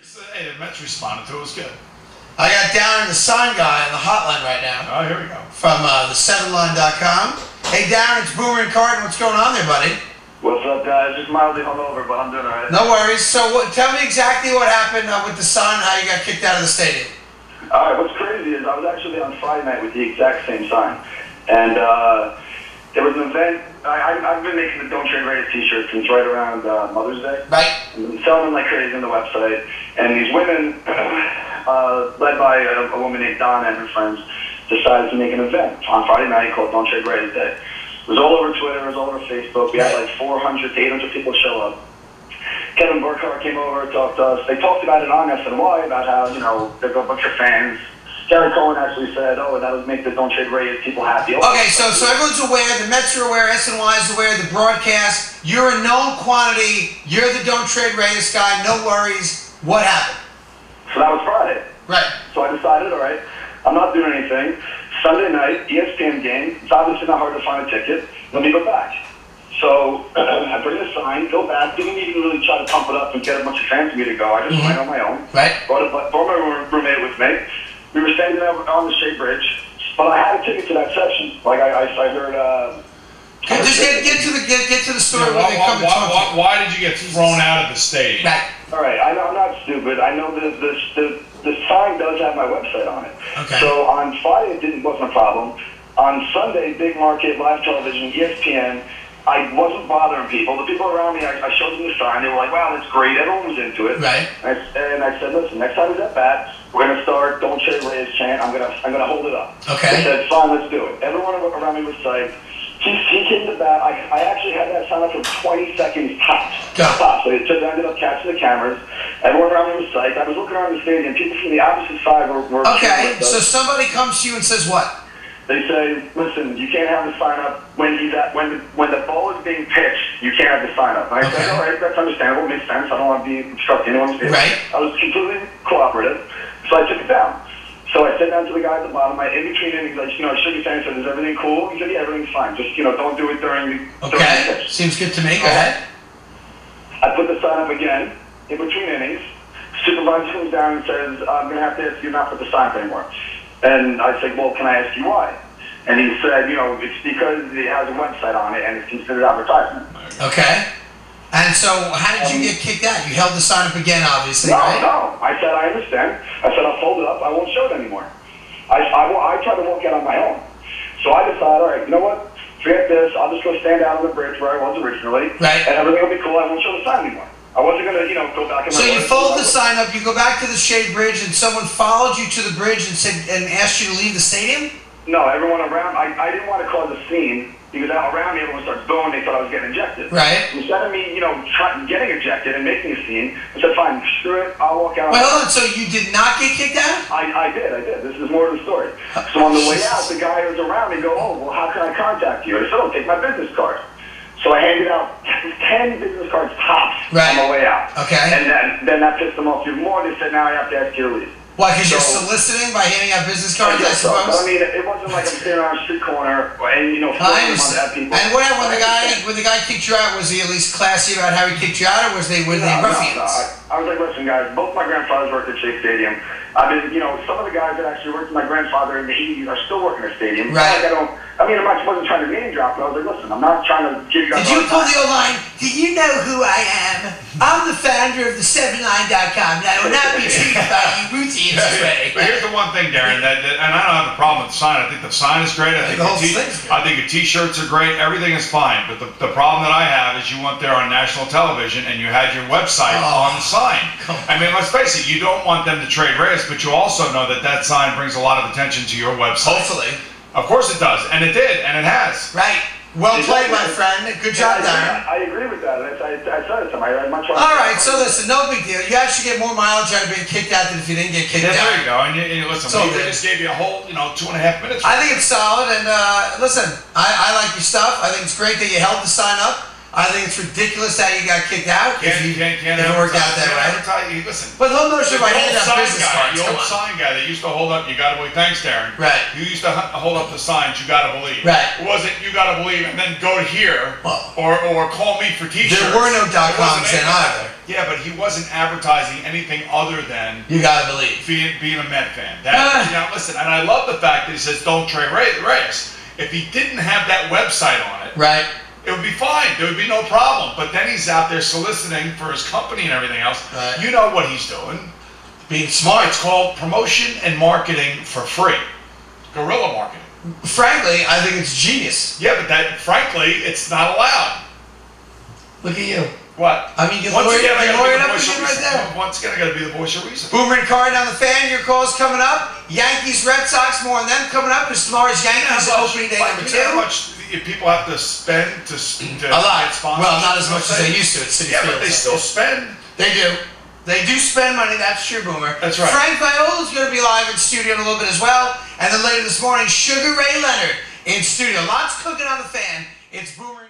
Hey, the Mets responded to it. It was good. I got Darren, the sign guy, on the hotline right now. Oh, here we go. From the7line.com. Hey, Darren, it's Boomer and Carton. What's going on there, buddy? What's up, guys? Just mildly hungover, but I'm doing all right. No worries. So tell me exactly what happened with the Sun, how you got kicked out of the stadium. All right, what's crazy is I was actually on Friday night with the exact same sign. And there was an event. I've been making the Don't Trade Raiders t-shirts since right around Mother's Day. Right. I've been selling them like crazy on the website. And these women, led by a woman named Donna and her friends, decided to make an event on Friday night called Don't Trade Raiders Day. It was all over Twitter, it was all over Facebook. We had like 400 to 800 people show up. Kevin Burkhardt came over, talked to us. They talked about it on SNY about how, you know, there's a bunch of fans. Gary Cohen actually said, oh, that would make the Don't Trade Raiders people happy. Okay, so everyone's aware, the Mets are aware, SNY is aware, the broadcast, you're a known quantity, you're the Don't Trade Raiders guy, no worries. What happened? So that was Friday. Right. So I decided, all right, I'm not doing anything. Sunday night, ESPN game, it's obviously not hard to find a ticket. Let me go back. So I bring the sign, go back, didn't even really try to pump it up and get a bunch of fans for me to go. I just went on my own. Right. Brought my roommate with me. We were standing there on the Shea Bridge, but I had a ticket to that section. Like I heard. Just get to the story where they come and talk to you. Why did you get thrown out of the stadium? Right. All right, I'm not stupid. I know that the sign does have my website on it. Okay. So on Friday it wasn't a problem. On Sunday, big market, live television, ESPN, I wasn't bothering people. The people around me, I showed them the sign. They were like, wow, that's great. Everyone was into it. Right. And I said, listen, next time he's at bat, we're going to start Don't Trade Raiders chant. I'm gonna hold it up. Okay. I said, fine, let's do it. Everyone around me was psyched. He came to bat. I actually had that sign up for 20 seconds tops. Tops. So it ended up catching the cameras. Everyone around me was psyched. I was looking around the stadium. People from the opposite side were okay, so somebody comes to you and says what? They say, listen, you can't have the sign up when the ball is being pitched. You can't have the sign up. And I said, all right, that's understandable. It makes sense. I don't want to be obstructing anyone's view. Right. I was completely cooperative, so I took it down. So I said down to the guy at the bottom. In between innings, I shook his hand and said, is everything cool? He said, yeah, everything's fine. Just don't do it during the pitch. Seems good to me. Go ahead. I put the sign up again in between innings. Supervisor comes down and says, I'm going to have to ask you not to put the sign up anymore. And I said, well, can I ask you why? And he said, it's because it has a website on it and it's considered advertisement. Okay. And so how did you get kicked out? You held the sign up again, obviously, right? No. I said, I understand. I said, I'll fold it up. I won't show it anymore. I tried to walk out on my own. So I decided, all right, you know what? Forget this. I'll just go stand out on the bridge where I was originally. Right. And everything will be cool. I won't show the sign anymore. I wasn't going to, go back in my So you fold the sign up, you go back to the Shea Bridge, and someone followed you to the bridge and asked you to leave the stadium? No, everyone around, I didn't want to cause a scene, because around me everyone starts booing, they thought I was getting ejected. Right. Instead of me, getting ejected and making a scene, I said, fine, screw it, I'll walk out. Wait, hold on, so you did not get kicked out? I did. This is more of the story. So on the way out, the guy who was around me go, oh, well, how can I contact you? I said, oh, take my business card. So I handed out 10 business cards tops on the way out. Okay. And then that pissed them off even more. They said, now I have to ask you to leave. Why, because you're soliciting by handing out business cards, I suppose? I mean, it wasn't like I'm sitting around a street corner and, I understand. people. And when the guy kicked you out, was he at least classy about how he kicked you out, or were they ruffians? No. I was like, listen, guys, both my grandfathers worked at Shea Stadium. I mean, some of the guys that actually worked with my grandfather in the 80s are still working at Stadium. Right. I wasn't trying to name drop, but I was like, listen, I'm not trying to give you guys... Did you pull the old line, do you know who I am? I'm the founder of the7line.com, and I will not be treated by you routines this way. But here's the one thing, Darren, and I don't have a problem with the sign. I think the sign is great. I think your t-shirts are great. Everything is fine. But the problem that I have is you went there on national television and you had your website on the sign. I mean, let's face it, you don't want them to trade race, but you also know that sign brings a lot of attention to your website. Hopefully. Of course it does, and it did, and it has. Right. Well played, my friend. Good job, Darren. I agree with that. I said it to him. All right, so listen, no big deal. You actually get more mileage out of being kicked out than if you didn't get kicked out. There you go. And listen, we just gave you a whole, 2.5 minutes. I think it's solid, and listen, I like your stuff. I think it's great that you held the sign up. I think it's ridiculous that you got kicked out. Can't if it worked out that way. Listen, but he'll know if I hand out business cards. The old sign guy that used to hold up, you gotta believe. Thanks, Darren. Right. You used to hold up the signs, you gotta believe. Right. It wasn't you gotta believe and then go here or call me for t-shirts. There were no .coms then either. Yeah, but he wasn't advertising anything other than you gotta believe being a Met fan. Listen, and I love the fact that he says don't trade Reyes. If he didn't have that website on it, right, it would be fine. There would be no problem. But then he's out there soliciting for his company and everything else. Right. You know what he's doing. Being smart. It's called promotion and marketing for free. Guerrilla marketing. Frankly, I think it's genius. Yeah, but frankly, it's not allowed. Look at you. What? I mean, you're lawyered up again right there. Once again, I got to be the voice of reason. Boomer and Carton on the Fan. Your call's coming up. Yankees, Red Sox, more on them coming up. Because tomorrow's Yankees opening day number 2. How much people have to spend to a lot. Well, not as much as they used to at Citi Field. Yeah, but they still spend. They do. They do spend money. That's true, Boomer. That's right. Frank Viola's going to be live in studio in a little bit as well. And then later this morning, Sugar Ray Leonard in studio. Lots cooking on the Fan. It's Boomer.